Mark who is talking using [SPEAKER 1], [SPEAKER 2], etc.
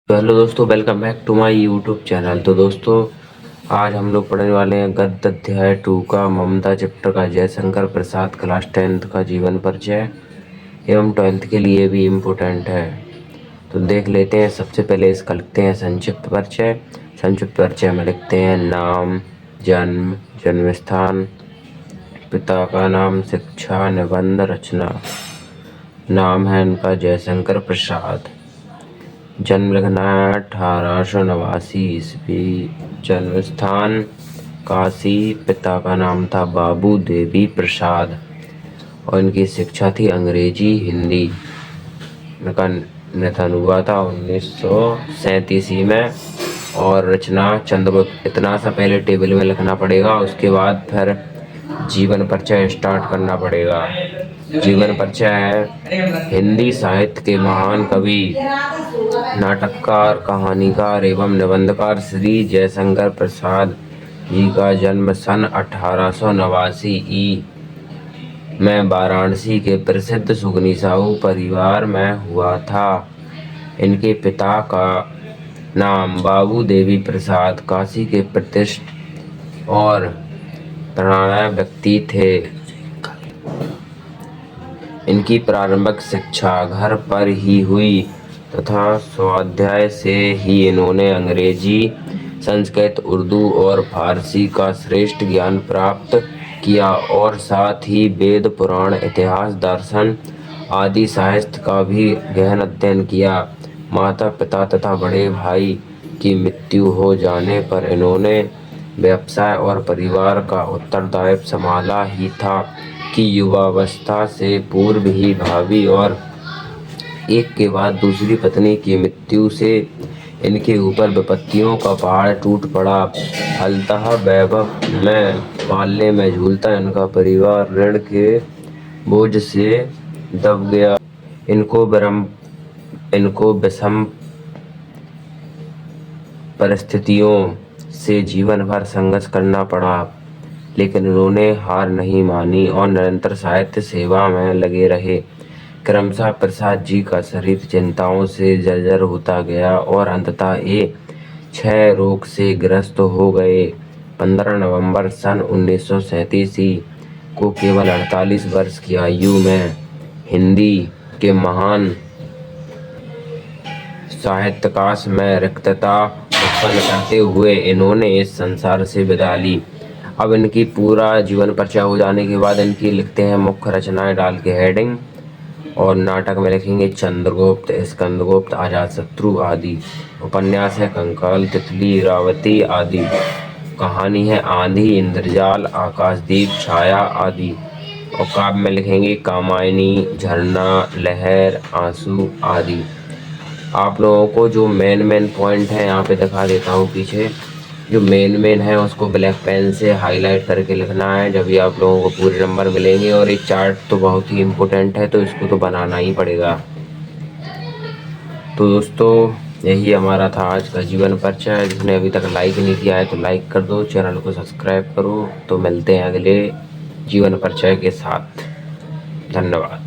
[SPEAKER 1] तो हेलो दोस्तों, welcome back to my YouTube channel. तो दोस्तों, आज हम लोग पढ़ने वाले हैं गद्य अध्याय 2 का ममता चैप्टर का जयशंकर प्रसाद क्लास 10th का जीवन परिचय एवं 12th के लिए भी इम्पोर्टेंट है। तो देख लेते हैं। सबसे पहले इसका लिखते हैं संक्षिप्त परिचय। संक्षिप्त परिचय में लिखते हैं नाम, जन्म, जन्म स्थान, पिता का नाम, शिक्षा, निबंध, रचना। नाम है इनका जयशंकर प्रसाद। जन्म लिखना है 1889 ईस्वी। जन्म स्थान काशी। पिता का नाम था बाबू देवी प्रसाद और इनकी शिक्षा थी अंग्रेजी हिंदी। इनका निधन हुआ था 1937 में। और रचना चंद्रगुप्त। इतना सा पहले टेबल में लिखना पड़ेगा, उसके बाद फिर जीवन परिचय स्टार्ट करना पड़ेगा। जीवन परिचय है हिंदी साहित्य के महान कवि, नाटककार, कहानीकार एवं निबंधकार श्री जयशंकर प्रसाद जी का जन्म सन 1889 में वाराणसी के प्रसिद्ध सुगनी साहू परिवार में हुआ था। इनके पिता का नाम बाबू देवी प्रसाद काशी के प्रतिष्ठित और प्रणीय व्यक्ति थे। इनकी प्रारंभिक शिक्षा घर पर ही हुई तथा स्वाध्याय से ही इन्होंने अंग्रेजी, संस्कृत, उर्दू और फारसी का श्रेष्ठ ज्ञान प्राप्त किया और साथ ही वेद, पुराण, इतिहास, दर्शन आदि साहित्य का भी गहन अध्ययन किया। माता पिता तथा बड़े भाई की मृत्यु हो जाने पर इन्होंने व्यवसाय और परिवार का उत्तरदायित्व संभाला ही था कि युवावस्था से पूर्व ही भाभी और एक के बाद दूसरी पत्नी की मृत्यु से इनके ऊपर विपत्तियों का पहाड़ टूट पड़ा। फलतः वैभव में पालने में झूलता इनका परिवार ऋण के बोझ से दब गया। इनको विषम परिस्थितियों से जीवन भर संघर्ष करना पड़ा, लेकिन उन्होंने हार नहीं मानी और निरंतर साहित्य सेवा में लगे रहे। क्रमशः प्रसाद जी का शरीर चिंताओं से जर्जर होता गया और अंततः ये क्षय रोग से ग्रस्त हो गए। 15 नवंबर सन 1937 को केवल 48 वर्ष की आयु में हिंदी के महान साहित्यकाश में रिक्तता उत्पन्न करते हुए इन्होंने इस संसार से विदा ली। अब इनकी पूरा जीवन परिचय हो जाने के बाद इनकी लिखते हैं मुख्य रचनाएं डाल के हेडिंग। और नाटक में लिखेंगे चंद्रगुप्त, स्कंदगुप्त, अजातशत्रु आदि। उपन्यास है कंकाल, तितली, इरावती आदि। कहानी है आंधी, इंद्रजाल, आकाशदीप, छाया आदि। और काव्य में लिखेंगे कामायनी, झरना, लहर, आंसू आदि। आप लोगों को जो मेन पॉइंट है यहाँ पे दिखा देता हूँ पीछे। जो मेन है उसको ब्लैक पेन से हाईलाइट करके लिखना है, जब भी आप लोगों को पूरे नंबर मिलेंगे। और एक चार्ट तो बहुत ही इम्पोर्टेंट है, तो इसको तो बनाना ही पड़ेगा। तो दोस्तों, यही हमारा था आज का जीवन परिचय। जिसने अभी तक लाइक नहीं किया है तो लाइक कर दो, चैनल को सब्सक्राइब करो। तो मिलते हैं अगले जीवन परिचय के साथ। धन्यवाद।